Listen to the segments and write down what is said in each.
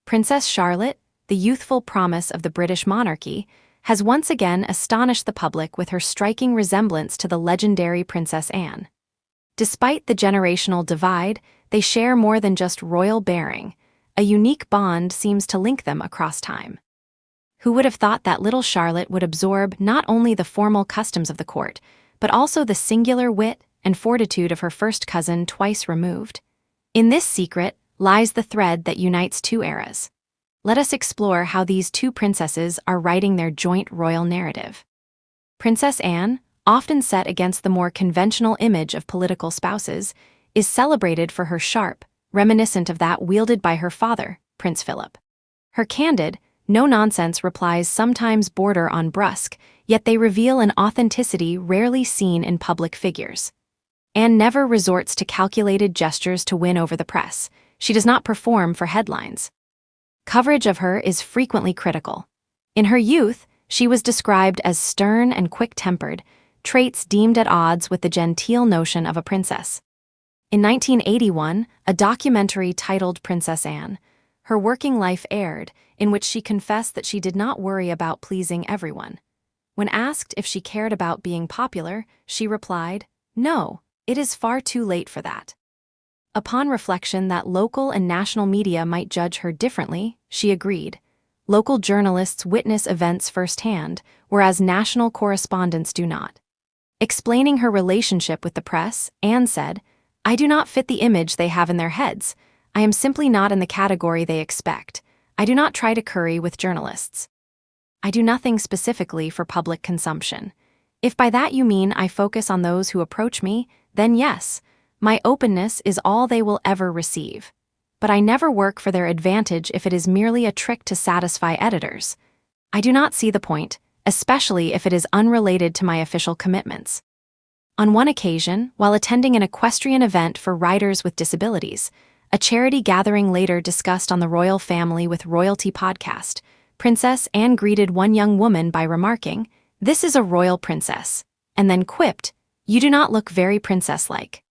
Princess Charlotte, the youthful promise of the British monarchy, has once again astonished the public with her striking resemblance to the legendary Princess Anne. Despite the generational divide, they share more than just royal bearing. A unique bond seems to link them across time. Who would have thought that little Charlotte would absorb not only the formal customs of the court, but also the singular wit and fortitude of her first cousin twice removed? In this secret lies the thread that unites two eras. Let us explore how these two princesses are writing their joint royal narrative. Princess Anne, often set against the more conventional image of political spouses, is celebrated for her sharp, reminiscent of that wielded by her father, Prince Philip. Her candid, no-nonsense replies sometimes border on brusque, yet they reveal an authenticity rarely seen in public figures. Anne never resorts to calculated gestures to win over the press. She does not perform for headlines. Coverage of her is frequently critical. In her youth, she was described as stern and quick-tempered, traits deemed at odds with the genteel notion of a princess. In 1981, a documentary titled Princess Anne, her working life aired, in which she confessed that she did not worry about pleasing everyone. When asked if she cared about being popular, she replied, "No, it is far too late for that." Upon reflection that local and national media might judge her differently, she agreed. Local journalists witness events firsthand, whereas national correspondents do not. Explaining her relationship with the press, Anne said, "I do not fit the image they have in their heads. I am simply not in the category they expect. I do not try to curry with journalists. I do nothing specifically for public consumption. If by that you mean I focus on those who approach me, then yes, my openness is all they will ever receive. But I never work for their advantage if it is merely a trick to satisfy editors. I do not see the point, especially if it is unrelated to my official commitments." On one occasion, while attending an equestrian event for riders with disabilities, a charity gathering later discussed on the Royal Family with Royalty podcast, Princess Anne greeted one young woman by remarking, "This is a royal princess," and then quipped, "You do not look very princess-like."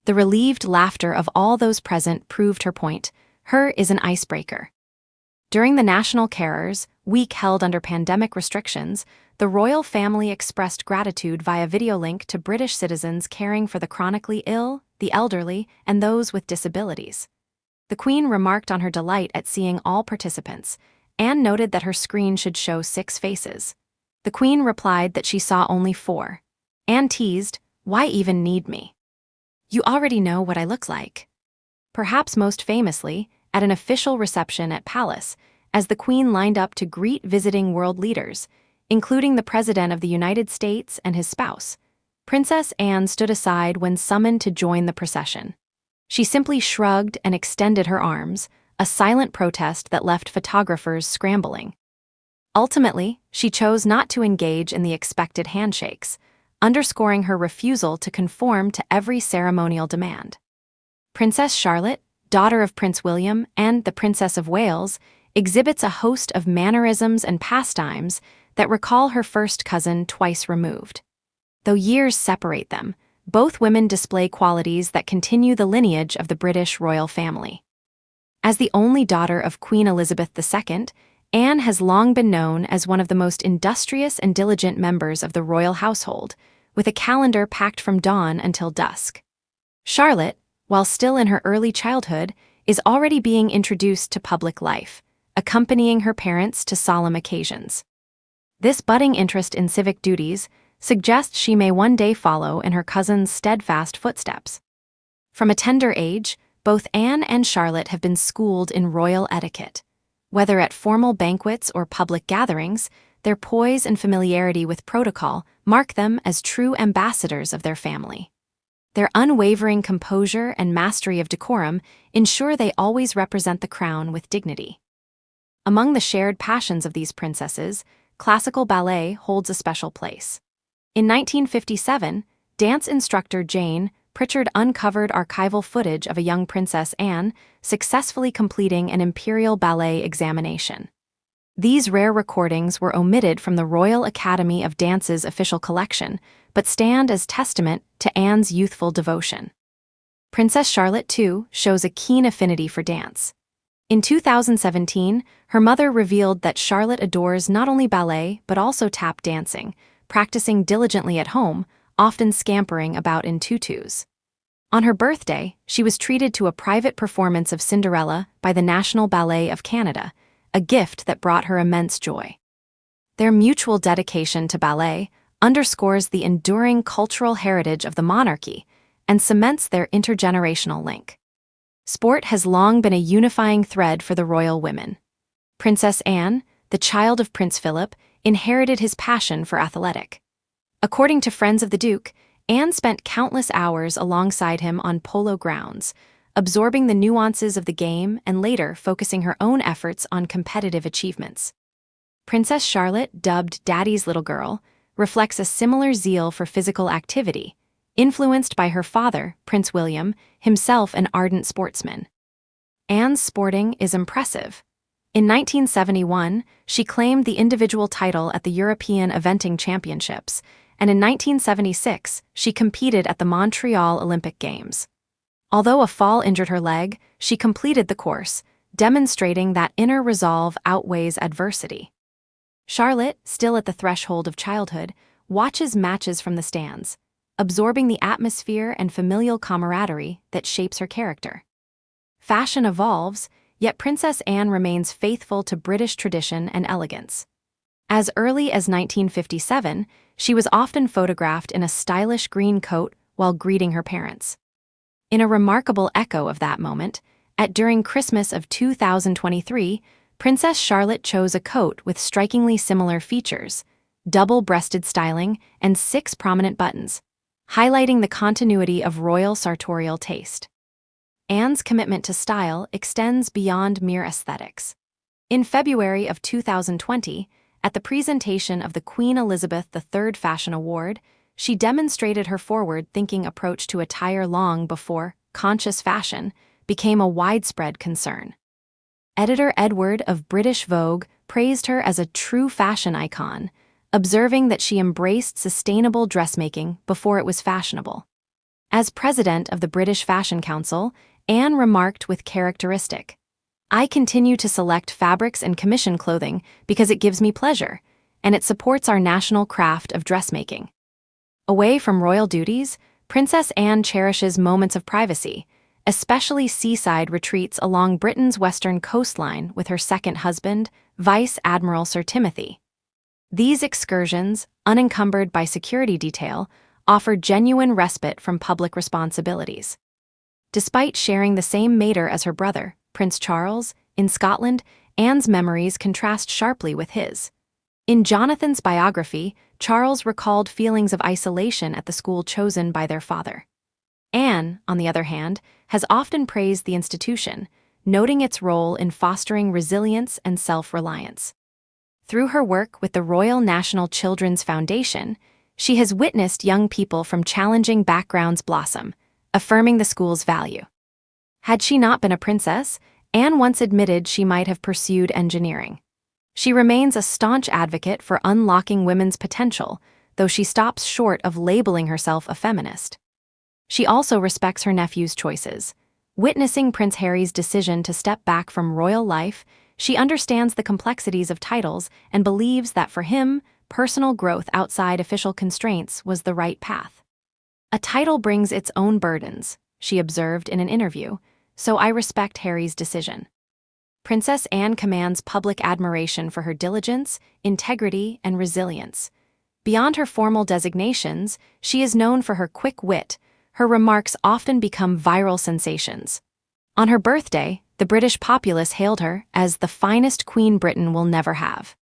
The relieved laughter of all those present proved her point. Her is an icebreaker. During the National Carers Week held under pandemic restrictions, the royal family expressed gratitude via video link to British citizens caring for the chronically ill, the elderly, and those with disabilities. The Queen remarked on her delight at seeing all participants. Anne noted that her screen should show 6 faces. The Queen replied that she saw only 4. Anne teased, "Why even need me? You already know what I look like." Perhaps most famously, at an official reception at Palace, as the Queen lined up to greet visiting world leaders, including the President of the United States and his spouse, Princess Anne stood aside when summoned to join the procession. She simply shrugged and extended her arms, a silent protest that left photographers scrambling. Ultimately, she chose not to engage in the expected handshakes, underscoring her refusal to conform to every ceremonial demand. Princess Charlotte, daughter of Prince William and the Princess of Wales, exhibits a host of mannerisms and pastimes that recall her first cousin twice removed. Though years separate them, both women display qualities that continue the lineage of the British royal family. As the only daughter of Queen Elizabeth II, Anne has long been known as one of the most industrious and diligent members of the royal household, with a calendar packed from dawn until dusk. Charlotte, while still in her early childhood, is already being introduced to public life, accompanying her parents to solemn occasions. This budding interest in civic duties suggests she may one day follow in her cousin's steadfast footsteps. From a tender age, both Anne and Charlotte have been schooled in royal etiquette. Whether at formal banquets or public gatherings, their poise and familiarity with protocol mark them as true ambassadors of their family. Their unwavering composure and mastery of decorum ensure they always represent the crown with dignity. Among the shared passions of these princesses, classical ballet holds a special place. In 1957, dance instructor Jane Pritchard uncovered archival footage of a young Princess Anne successfully completing an imperial ballet examination. These rare recordings were omitted from the Royal Academy of Dance's official collection, but stand as testament to Anne's youthful devotion. Princess Charlotte, too, shows a keen affinity for dance. In 2017, her mother revealed that Charlotte adores not only ballet but also tap dancing, practicing diligently at home, often scampering about in tutus. On her birthday, she was treated to a private performance of Cinderella by the National Ballet of Canada, a gift that brought her immense joy. Their mutual dedication to ballet underscores the enduring cultural heritage of the monarchy and cements their intergenerational link. Sport has long been a unifying thread for the royal women. Princess Anne, the child of Prince Philip, inherited his passion for athletic. According to friends of the Duke, Anne spent countless hours alongside him on polo grounds, absorbing the nuances of the game and later focusing her own efforts on competitive achievements. Princess Charlotte, dubbed Daddy's Little Girl, reflects a similar zeal for physical activity, influenced by her father, Prince William, himself an ardent sportsman. Anne's sporting is impressive. In 1971, she claimed the individual title at the European Eventing Championships, and in 1976, she competed at the Montreal Olympic Games. Although a fall injured her leg, she completed the course, demonstrating that inner resolve outweighs adversity. Charlotte, still at the threshold of childhood, watches matches from the stands, absorbing the atmosphere and familial camaraderie that shapes her character. Fashion evolves, yet Princess Anne remains faithful to British tradition and elegance. As early as 1957, she was often photographed in a stylish green coat while greeting her parents. In a remarkable echo of that moment, during Christmas of 2023, Princess Charlotte chose a coat with strikingly similar features, double-breasted styling, and 6 prominent buttons, highlighting the continuity of royal sartorial taste. Anne's commitment to style extends beyond mere aesthetics. In February of 2020, at the presentation of the Queen Elizabeth III Fashion Award, she demonstrated her forward-thinking approach to attire long before conscious fashion became a widespread concern. Editor Edward of British Vogue praised her as a true fashion icon, observing that she embraced sustainable dressmaking before it was fashionable. As president of the British Fashion Council, Anne remarked with characteristic, "I continue to select fabrics and commission clothing because it gives me pleasure, and it supports our national craft of dressmaking." Away from royal duties, Princess Anne cherishes moments of privacy, especially seaside retreats along Britain's western coastline with her second husband, Vice Admiral Sir Timothy. These excursions, unencumbered by security detail, offer genuine respite from public responsibilities. Despite sharing the same mater as her brother, Prince Charles, in Scotland, Anne's memories contrast sharply with his. In Jonathan's biography, Charles recalled feelings of isolation at the school chosen by their father. Anne, on the other hand, has often praised the institution, noting its role in fostering resilience and self-reliance. Through her work with the Royal National Children's Foundation, she has witnessed young people from challenging backgrounds blossom, affirming the school's value. Had she not been a princess, Anne once admitted she might have pursued engineering. She remains a staunch advocate for unlocking women's potential, though she stops short of labeling herself a feminist. She also respects her nephew's choices. Witnessing Prince Harry's decision to step back from royal life, she understands the complexities of titles and believes that for him, personal growth outside official constraints was the right path. "A title brings its own burdens," she observed in an interview, "so I respect Harry's decision." Princess Anne commands public admiration for her diligence, integrity, and resilience. Beyond her formal designations, she is known for her quick wit. Her remarks often become viral sensations. On her birthday, the British populace hailed her as the finest queen Britain will never have.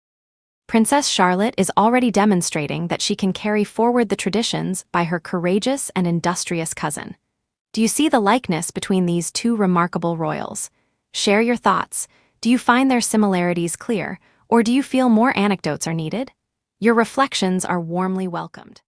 Princess Charlotte is already demonstrating that she can carry forward the traditions by her courageous and industrious cousin. Do you see the likeness between these two remarkable royals? Share your thoughts. Do you find their similarities clear, or do you feel more anecdotes are needed? Your reflections are warmly welcomed.